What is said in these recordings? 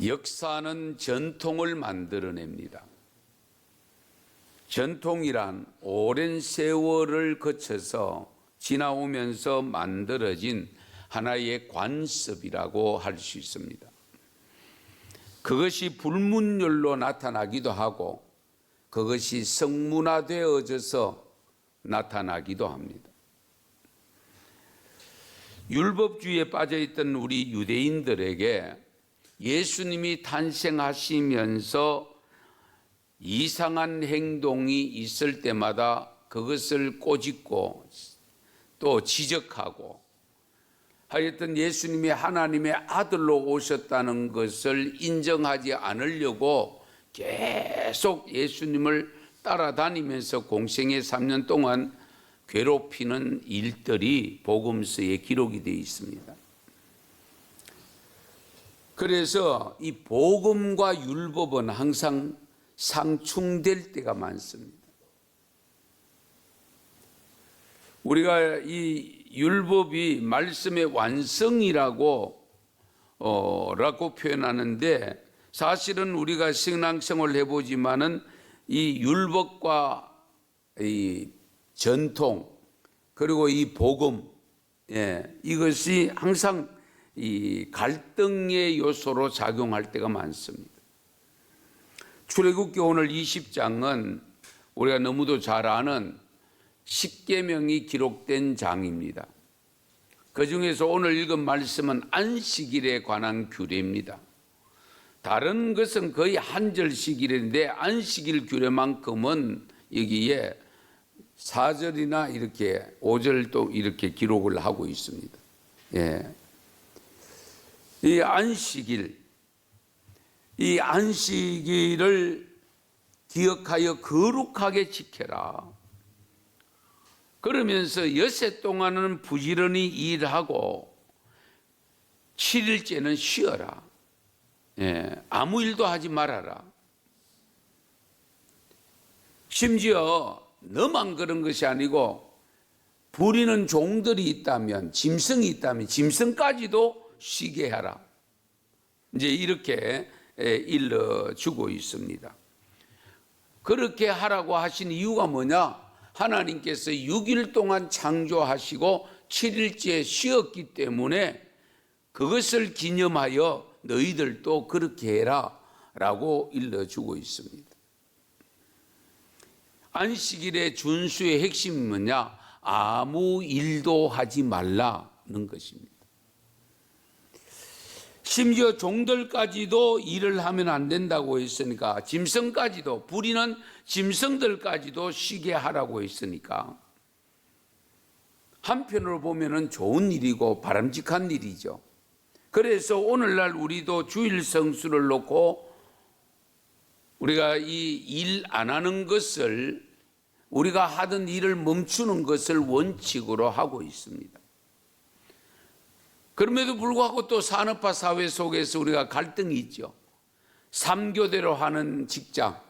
역사는 전통을 만들어냅니다. 전통이란 오랜 세월을 거쳐서 지나오면서 만들어진 하나의 관습이라고 할 수 있습니다. 그것이 불문율로 나타나기도 하고 그것이 성문화되어져서 나타나기도 합니다. 율법주의에 빠져있던 우리 유대인들에게 예수님이 탄생하시면서 이상한 행동이 있을 때마다 그것을 꼬집고 또 지적하고 하여튼 예수님이 하나님의 아들로 오셨다는 것을 인정하지 않으려고 계속 예수님을 따라다니면서 공생의 3년 동안 괴롭히는 일들이 복음서에 기록이 되어 있습니다. 그래서 이 복음과 율법은 항상 상충될 때가 많습니다. 우리가 이 율법이 말씀의 완성이라고 라고 표현하는데 사실은 우리가 신앙생활을 해보지만은 이 율법과 이 전통 그리고 이 복음 이것이 항상 이 갈등의 요소로 작용할 때가 많습니다. 출애굽기 오늘 20장은 우리가 너무도 잘 아는 십계명이 기록된 장입니다. 그 중에서 오늘 읽은 말씀은 안식일에 관한 규례입니다. 다른 것은 거의 한 절씩 이랬는데 안식일 규례만큼은 여기에 4절이나 이렇게 5절도 이렇게 기록을 하고 있습니다. 이 안식일을 기억하여 거룩하게 지켜라. 그러면서 엿새 동안은 부지런히 일하고 7일째는 쉬어라. 아무 일도 하지 말아라. 심지어 너만 그런 것이 아니고 부리는 종들이 있다면, 짐승이 있다면 짐승까지도 쉬게 하라. 이제 이렇게 일러주고 있습니다. 그렇게 하라고 하신 이유가 뭐냐? 하나님께서 6일 동안 창조하시고 7일째 쉬었기 때문에 그것을 기념하여 너희들도 그렇게 해라 라고 일러주고 있습니다. 안식일의 준수의 핵심이 뭐냐? 아무 일도 하지 말라는 것입니다. 심지어 종들까지도 일을 하면 안 된다고 했으니까 짐승까지도 부리는 짐승들까지도 쉬게 하라고 했으니까 한편으로 보면은 좋은 일이고 바람직한 일이죠. 그래서 오늘날 우리도 주일 성수를 놓고 우리가 이 일 안 하는 것을 우리가 하던 일을 멈추는 것을 원칙으로 하고 있습니다. 그럼에도 불구하고 또 산업화 사회 속에서 우리가 갈등이 있죠. 3교대로 하는 직장,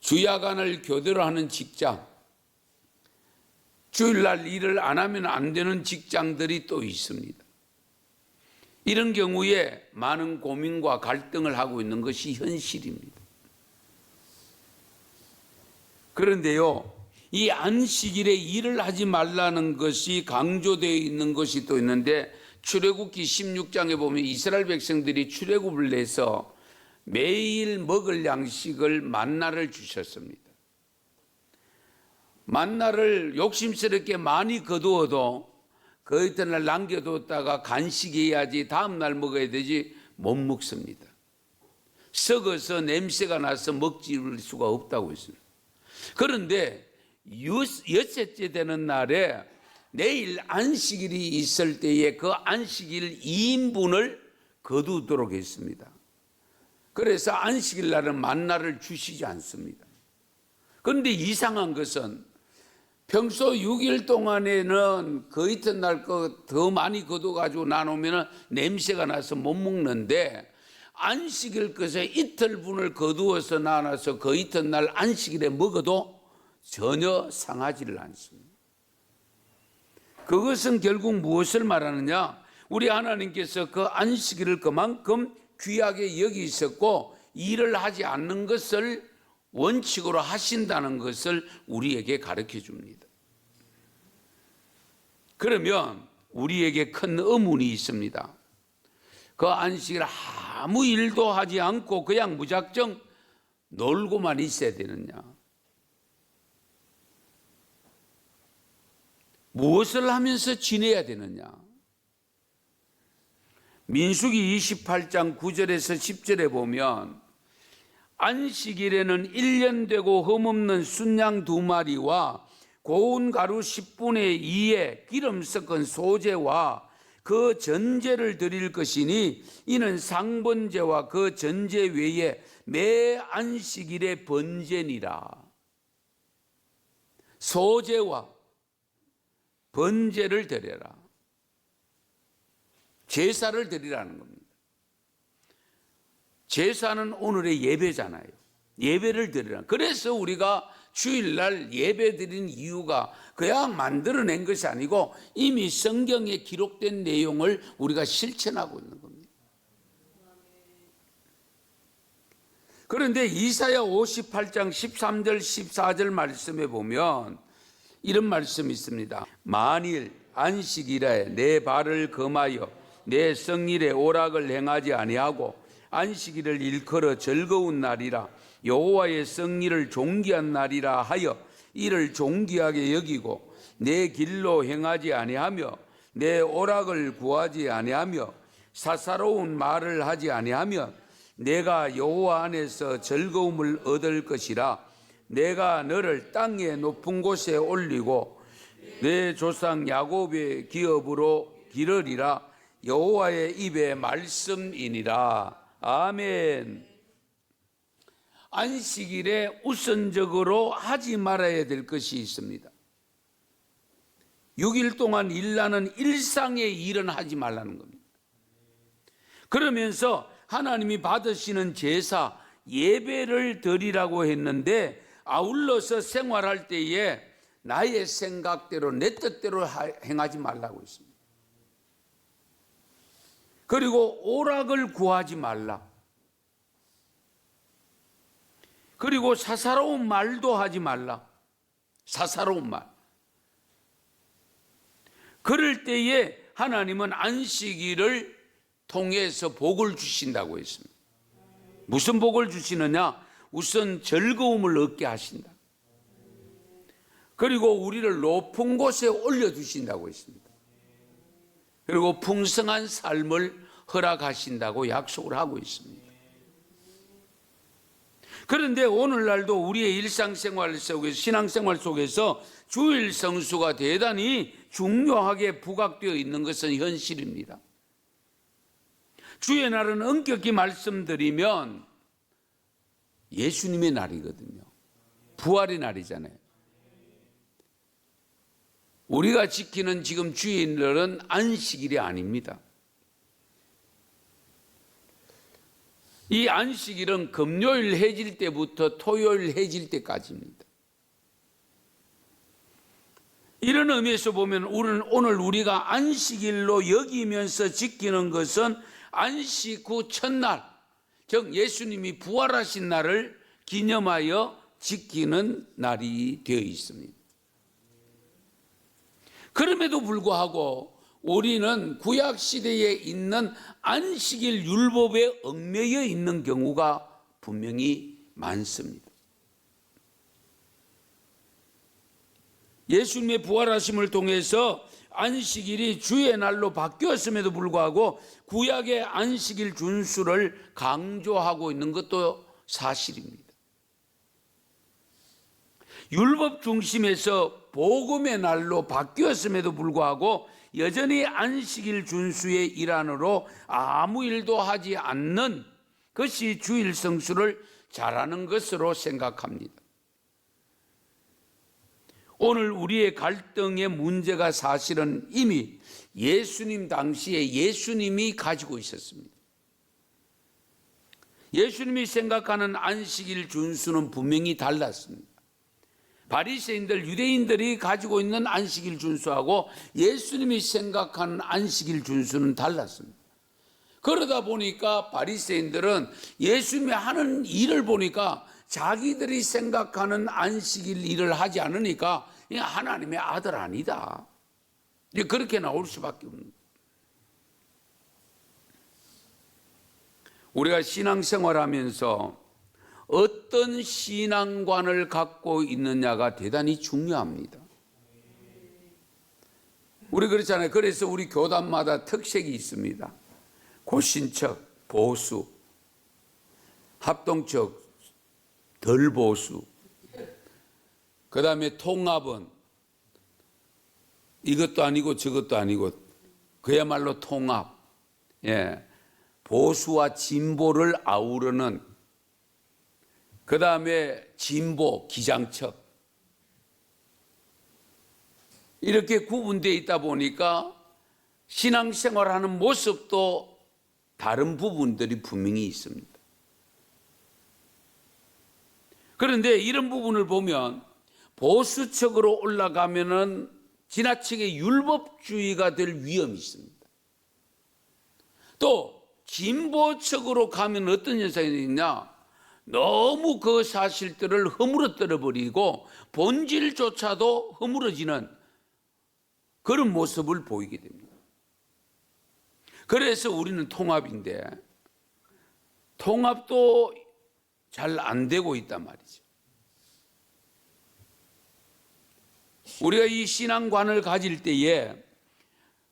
주야간을 교대로 하는 직장, 주일날 일을 안 하면 안 되는 직장들이 또 있습니다. 이런 경우에 많은 고민과 갈등을 하고 있는 것이 현실입니다. 그런데요, 이 안식일에 일을 하지 말라는 것이 강조되어 있는 것이 또 있는데 출애굽기 16장에 보면 이스라엘 백성들이 출애굽을 내서 매일 먹을 양식을 만나를 주셨습니다. 만나를 욕심스럽게 많이 거두어도 그 이튿날 남겨뒀다가 간식해야지 다음날 먹어야 되지 못 먹습니다. 썩어서 냄새가 나서 먹지 수가 없다고 했습니다. 그런데 엿새째 되는 날에 내일 안식일이 있을 때에 그 안식일 2인분을 거두도록 했습니다. 그래서 안식일 날은 만나를 주시지 않습니다. 그런데 이상한 것은 평소 6일 동안에는 그 이튿날 거 더 많이 거둬가지고 나누면 냄새가 나서 못 먹는데 안식일 것에 이틀분을 거두어서 나눠서 그 이튿날 안식일에 먹어도 전혀 상하지를 않습니다. 그것은 결국 무엇을 말하느냐? 우리 하나님께서 그 안식일을 그만큼 귀하게 여기 있었고 일을 하지 않는 것을 원칙으로 하신다는 것을 우리에게 가르쳐 줍니다. 그러면 우리에게 큰 의문이 있습니다. 그 안식일 아무 일도 하지 않고 그냥 무작정 놀고만 있어야 되느냐? 무엇을 하면서 지내야 되느냐? 민수기 28장 9절에서 10절에 보면 안식일에는 1년 되고 흠없는 순양 2마리와 고운 가루 10분의 2의 기름 섞은 소제와 그 전제를 드릴 것이니 이는 상번제와 그 전제 외에 매 안식일의 번제니라. 소제와 번제를 드려라. 제사를 드리라는 겁니다. 제사는 오늘의 예배잖아요. 예배를 드리라. 그래서 우리가 주일날 예배 드리는 이유가 그냥 만들어낸 것이 아니고 이미 성경에 기록된 내용을 우리가 실천하고 있는 겁니다. 그런데 이사야 58장 13절 14절 말씀에 보면 이런 말씀이 있습니다. 만일 안식일에 내 발을 금하여 내 성일에 오락을 행하지 아니하고 안식일을 일컬어 즐거운 날이라 여호와의 성일을 존귀한 날이라 하여 이를 존귀하게 여기고 내 길로 행하지 아니하며 내 오락을 구하지 아니하며 사사로운 말을 하지 아니하며 내가 여호와 안에서 즐거움을 얻을 것이라. 내가 너를 땅의 높은 곳에 올리고 내 조상 야곱의 기업으로 기르리라. 여호와의 입의 말씀이니라. 아멘. 안식일에 우선적으로 하지 말아야 될 것이 있습니다. 6일 동안 일하는 일상의 일은 하지 말라는 겁니다. 그러면서 하나님이 받으시는 제사, 예배를 드리라고 했는데 아울러서 생활할 때에 나의 생각대로 내 뜻대로 행하지 말라고 했습니다. 그리고 오락을 구하지 말라. 그리고 사사로운 말도 하지 말라. 사사로운 말. 그럴 때에 하나님은 안식일을 통해서 복을 주신다고 했습니다. 무슨 복을 주시느냐? 우선 즐거움을 얻게 하신다. 그리고 우리를 높은 곳에 올려주신다고 했습니다. 그리고 풍성한 삶을 허락하신다고 약속을 하고 있습니다. 그런데 오늘날도 우리의 일상생활 속에서, 신앙생활 속에서 주일 성수가 대단히 중요하게 부각되어 있는 것은 현실입니다. 주의 날은 엄격히 말씀드리면 예수님의 날이거든요. 부활의 날이잖아요. 우리가 지키는 지금 주일은 안식일이 아닙니다. 이 안식일은 금요일 해질 때부터 토요일 해질 때까지입니다. 이런 의미에서 보면 오늘 우리가 안식일로 여기면서 지키는 것은 안식 후 첫날, 즉 예수님이 부활하신 날을 기념하여 지키는 날이 되어 있습니다. 그럼에도 불구하고 우리는 구약 시대에 있는 안식일 율법에 얽매여 있는 경우가 분명히 많습니다. 예수님의 부활하심을 통해서 안식일이 주의 날로 바뀌었음에도 불구하고 구약의 안식일 준수를 강조하고 있는 것도 사실입니다. 율법 중심에서 복음의 날로 바뀌었음에도 불구하고 여전히 안식일 준수의 일환으로 아무 일도 하지 않는 것이 주일 성수를 잘하는 것으로 생각합니다. 오늘 우리의 갈등의 문제가 사실은 이미 예수님 당시에 예수님이 가지고 있었습니다. 예수님이 생각하는 안식일 준수는 분명히 달랐습니다. 바리새인들, 유대인들이 가지고 있는 안식일 준수하고 예수님이 생각하는 안식일 준수는 달랐습니다. 그러다 보니까 바리새인들은 예수님이 하는 일을 보니까 자기들이 생각하는 안식일 일을 하지 않으니까 하나님의 아들 아니다. 그렇게 나올 수밖에 없는 거예요. 우리가 신앙생활하면서 어떤 신앙관을 갖고 있느냐가 대단히 중요합니다. 우리 그렇잖아요. 그래서 우리 교단마다 특색이 있습니다. 고신척, 보수, 합동척, 덜 보수, 그 다음에 통합은 이것도 아니고 저것도 아니고 그야말로 통합. 예. 보수와 진보를 아우르는, 그 다음에 진보, 기장척. 이렇게 구분되어 있다 보니까 신앙생활하는 모습도 다른 부분들이 분명히 있습니다. 그런데 이런 부분을 보면 보수적으로 올라가면은 지나치게 율법주의가 될 위험이 있습니다. 또 진보적으로 가면 어떤 현상이 있냐? 너무 그 사실들을 허물어뜨려 버리고 본질조차도 허물어지는 그런 모습을 보이게 됩니다. 그래서 우리는 통합인데 통합도 잘 안 되고 있단 말이죠. 우리가 이 신앙관을 가질 때에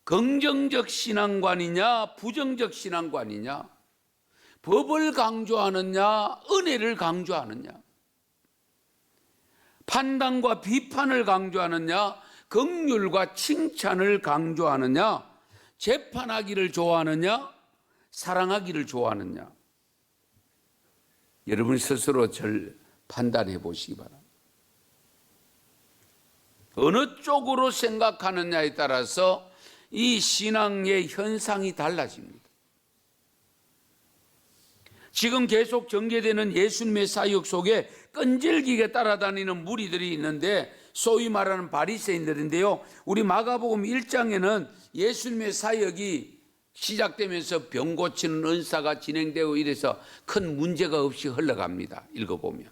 긍정적 신앙관이냐 부정적 신앙관이냐, 법을 강조하느냐 은혜를 강조하느냐, 판단과 비판을 강조하느냐 긍휼과 칭찬을 강조하느냐, 재판하기를 좋아하느냐 사랑하기를 좋아하느냐, 여러분 스스로 잘 판단해 보시기 바랍니다. 어느 쪽으로 생각하느냐에 따라서 이 신앙의 현상이 달라집니다. 지금 계속 전개되는 예수님의 사역 속에 끈질기게 따라다니는 무리들이 있는데 소위 말하는 바리새인들인데요. 우리 마가복음 1장에는 예수님의 사역이 시작되면서 병 고치는 은사가 진행되고 이래서 큰 문제가 없이 흘러갑니다. 읽어보면.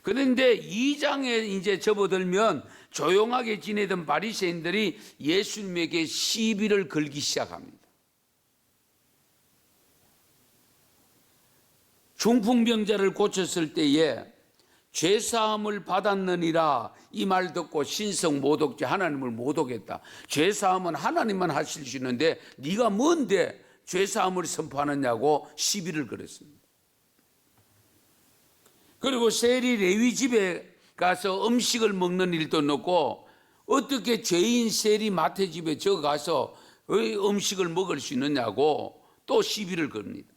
그런데 2장에 이제 접어들면 조용하게 지내던 바리새인들이 예수님에게 시비를 걸기 시작합니다. 중풍병자를 고쳤을 때에 죄사함을 받았느니라 이 말 듣고 신성 모독죄, 하나님을 모독했다. 죄사함은 하나님만 하실 수 있는데 네가 뭔데 죄사함을 선포하느냐고 시비를 걸었습니다. 그리고 세리 레위 집에 가서 음식을 먹는 일도 넣고 어떻게 죄인 세리 마태 집에 저 가서 음식을 먹을 수 있느냐고 또 시비를 겁니다.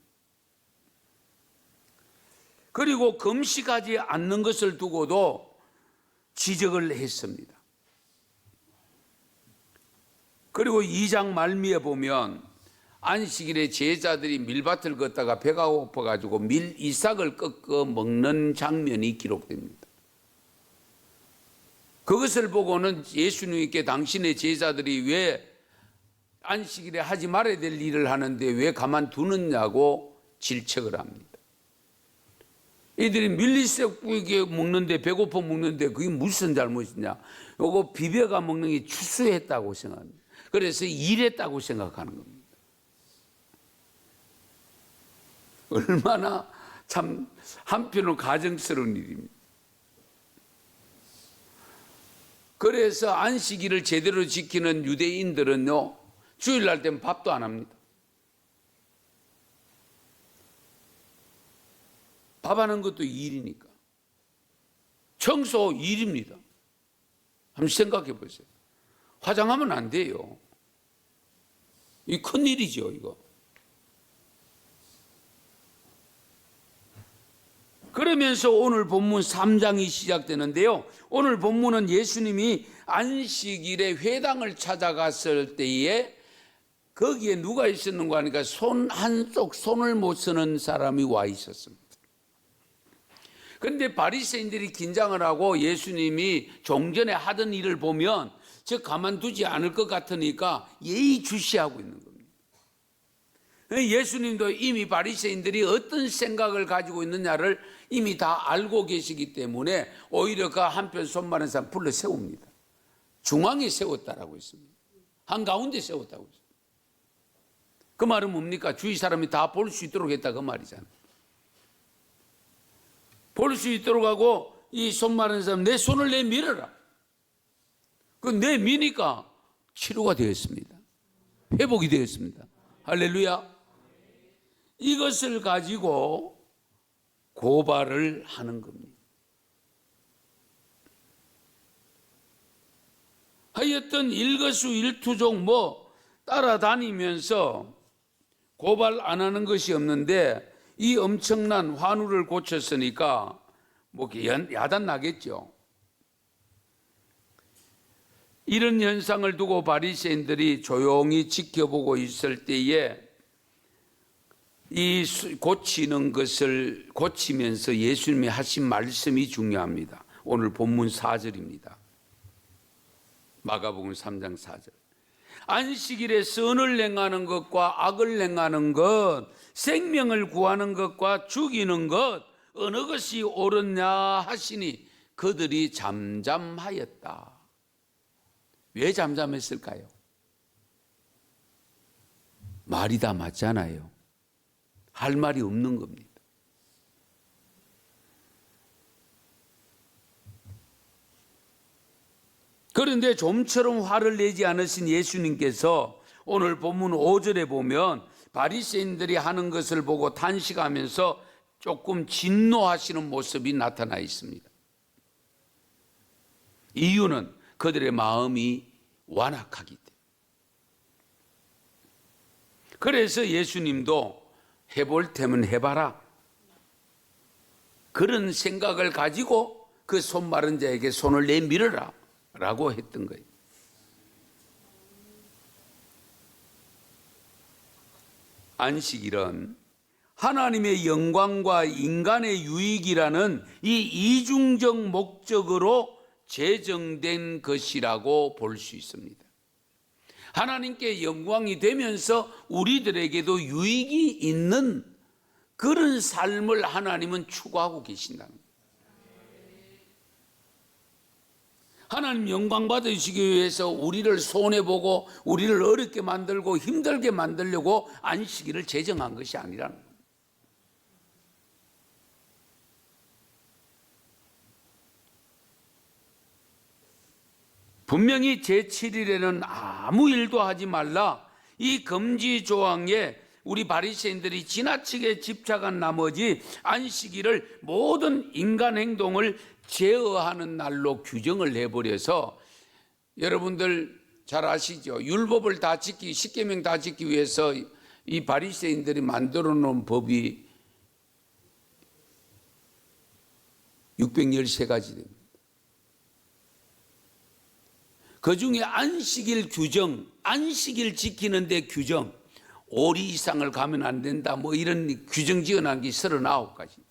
그리고 금식하지 않는 것을 두고도 지적을 했습니다. 그리고 2장 말미에 보면 안식일에 제자들이 밀밭을 걷다가 배가 고파가지고 밀 이삭을 꺾어 먹는 장면이 기록됩니다. 그것을 보고는 예수님께 당신의 제자들이 왜 안식일에 하지 말아야 될 일을 하는데 왜 가만두느냐고 질책을 합니다. 이들이 밀리색 뿌게 먹는데 배고파 먹는데 그게 무슨 잘못이냐? 요거 비벼가 먹는 게 추수했다고 생각합니다. 그래서 일했다고 생각하는 겁니다. 얼마나 참 한편으로 가정스러운 일입니다. 그래서 안식일을 제대로 지키는 유대인들은요, 주일날 되면 밥도 안 합니다. 밥하는 것도 일이니까. 청소 일입니다. 한번 생각해 보세요. 화장하면 안 돼요. 이 큰일이죠, 이거. 그러면서 오늘 본문 3장이 시작되는데요. 오늘 본문은 예수님이 안식일에 회당을 찾아갔을 때에 거기에 누가 있었는가 하니까 손 한쪽 손을 못 쓰는 사람이 와 있었습니다. 그런데 바리새인들이 긴장을 하고 예수님이 종전에 하던 일을 보면 저 가만두지 않을 것 같으니까 예의주시하고 있는 겁니다. 예수님도 이미 바리새인들이 어떤 생각을 가지고 있느냐를 이미 다 알고 계시기 때문에 오히려 그 한편 손 마른 사람 불러 세웁니다. 중앙에 세웠다라고 했습니다. 한가운데 세웠다고 했습니다. 그 말은 뭡니까? 주위 사람이 다 볼 수 있도록 했다 그 말이잖아요. 볼 수 있도록 하고 이 손 마른 사람 내 손을 내밀어라. 그 내미니까 치료가 되었습니다. 회복이 되었습니다. 할렐루야. 이것을 가지고 고발을 하는 겁니다. 하여튼 일거수일투족 따라다니면서 고발 안 하는 것이 없는데 이 엄청난 환우를 고쳤으니까 야단 나겠죠. 이런 현상을 두고 바리새인들이 조용히 지켜보고 있을 때에 이 고치는 것을 고치면서 예수님이 하신 말씀이 중요합니다. 오늘 본문 4절입니다. 마가복음 3장 4절. 안식일에 선을 행하는 것과 악을 행하는 것, 생명을 구하는 것과 죽이는 것 어느 것이 옳으냐 하시니 그들이 잠잠하였다. 왜 잠잠했을까요? 말이 다 맞잖아요. 할 말이 없는 겁니다. 그런데 좀처럼 화를 내지 않으신 예수님께서 오늘 본문 5절에 보면 바리새인들이 하는 것을 보고 탄식하면서 조금 진노하시는 모습이 나타나 있습니다. 이유는 그들의 마음이 완악하기 때문에. 그래서 예수님도 해볼 테면 해봐라. 그런 생각을 가지고 그 손 마른 자에게 손을 내밀어라 라고 했던 거예요. 안식일은 하나님의 영광과 인간의 유익이라는 이 이중적 목적으로 제정된 것이라고 볼 수 있습니다. 하나님께 영광이 되면서 우리들에게도 유익이 있는 그런 삶을 하나님은 추구하고 계신다는 거예요. 하나님 영광 받으시기 위해서 우리를 손해보고 우리를 어렵게 만들고 힘들게 만들려고 안식일을 제정한 것이 아니라는 거예요. 분명히 제7일에는 아무 일도 하지 말라, 이 금지 조항에 우리 바리새인들이 지나치게 집착한 나머지 안식일을 모든 인간 행동을 제어하는 날로 규정을 해버려서, 여러분들 잘 아시죠? 율법을 다 지키기, 십계명 다 지키기 위해서 이 바리새인들이 만들어 놓은 법이 613가지 됩니다. 그 중에 안식일 규정, 안식일 지키는 데 규정, 5리 이상을 가면 안 된다, 이런 규정 지어놓은 게 39가지.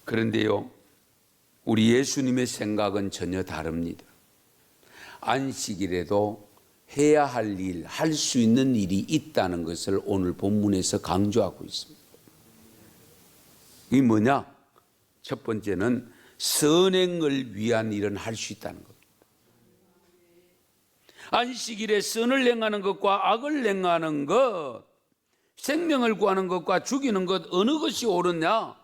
그런데요, 우리 예수님의 생각은 전혀 다릅니다. 안식일에도 해야 할 일, 할 수 있는 일이 있다는 것을 오늘 본문에서 강조하고 있습니다. 이게 뭐냐? 첫 번째는 선행을 위한 일은 할 수 있다는 겁니다. 안식일에 선을 행하는 것과 악을 행하는 것, 생명을 구하는 것과 죽이는 것 어느 것이 옳으냐?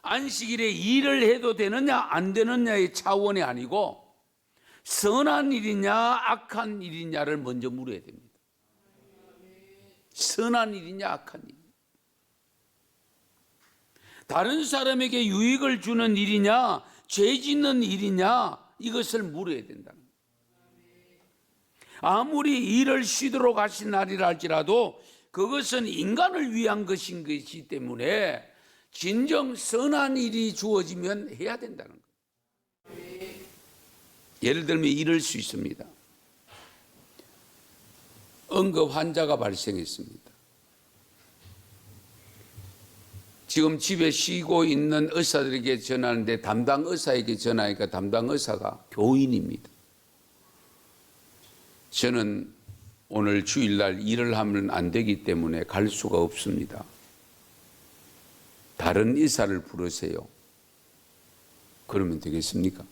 안식일에 일을 해도 되느냐 안 되느냐의 차원이 아니고 선한 일이냐 악한 일이냐를 먼저 물어야 됩니다. 선한 일이냐 악한 일. 다른 사람에게 유익을 주는 일이냐 죄 짓는 일이냐 이것을 물어야 된다는 거예요. 아무리 일을 쉬도록 하신 날이라 할지라도 그것은 인간을 위한 것인 것이기 때문에 진정 선한 일이 주어지면 해야 된다는 거예요. 예를 들면 이럴 수 있습니다. 응급 환자가 발생했습니다. 지금 집에 쉬고 있는 의사들에게 전하는데 담당 의사에게 전하니까 담당 의사가 교인입니다. 저는 오늘 주일날 일을 하면 안 되기 때문에 갈 수가 없습니다. 다른 의사를 부르세요. 그러면 되겠습니까?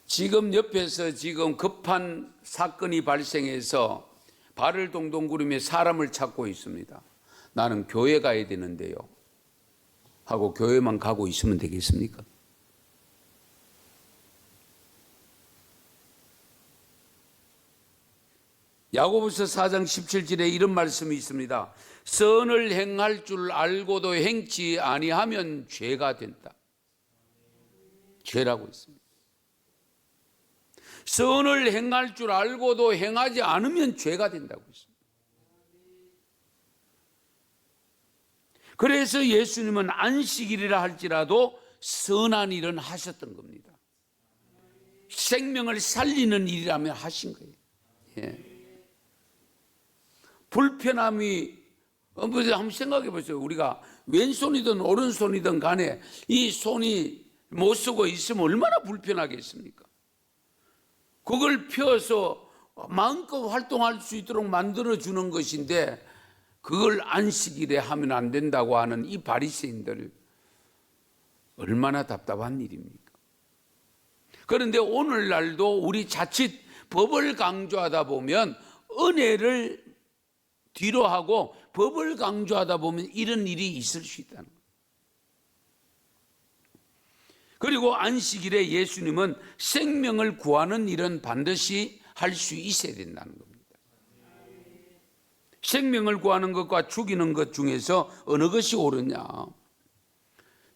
지금 옆에서 지금 급한 사건이 발생해서 발을 동동 구르며 사람을 찾고 있습니다. 나는 교회 가야 되는데요. 하고 교회만 가고 있으면 되겠습니까? 야고보서 4장 17절에 이런 말씀이 있습니다. 선을 행할 줄 알고도 행치 아니하면 죄가 된다. 죄라고 있습니다. 선을 행할 줄 알고도 행하지 않으면 죄가 된다고 했습니다. 그래서 예수님은 안식일이라 할지라도 선한 일은 하셨던 겁니다. 생명을 살리는 일이라면 하신 거예요. 예. 불편함이 한번 생각해 보세요. 우리가 왼손이든 오른손이든 간에 이 손이 못 쓰고 있으면 얼마나 불편하겠습니까? 그걸 펴서 마음껏 활동할 수 있도록 만들어주는 것인데 그걸 안식일에 하면 안 된다고 하는 이 바리새인들 얼마나 답답한 일입니까? 그런데 오늘날도 우리 자칫 법을 강조하다 보면 은혜를 뒤로 하고 법을 강조하다 보면 이런 일이 있을 수 있다는 거예요. 그리고 안식일에 예수님은 생명을 구하는 일은 반드시 할 수 있어야 된다는 겁니다. 생명을 구하는 것과 죽이는 것 중에서 어느 것이 옳으냐?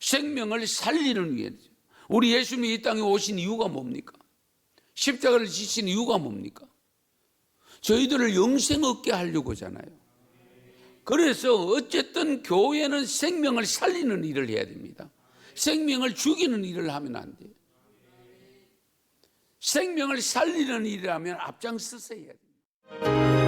생명을 살리는 위해서. 우리 예수님이 이 땅에 오신 이유가 뭡니까? 십자가를 지신 이유가 뭡니까? 저희들을 영생 얻게 하려고 하잖아요. 그래서 어쨌든 교회는 생명을 살리는 일을 해야 됩니다. 생명을 죽이는 일을 하면 안 돼요. 생명을 살리는 일이라면 앞장서서 해야 됩니다.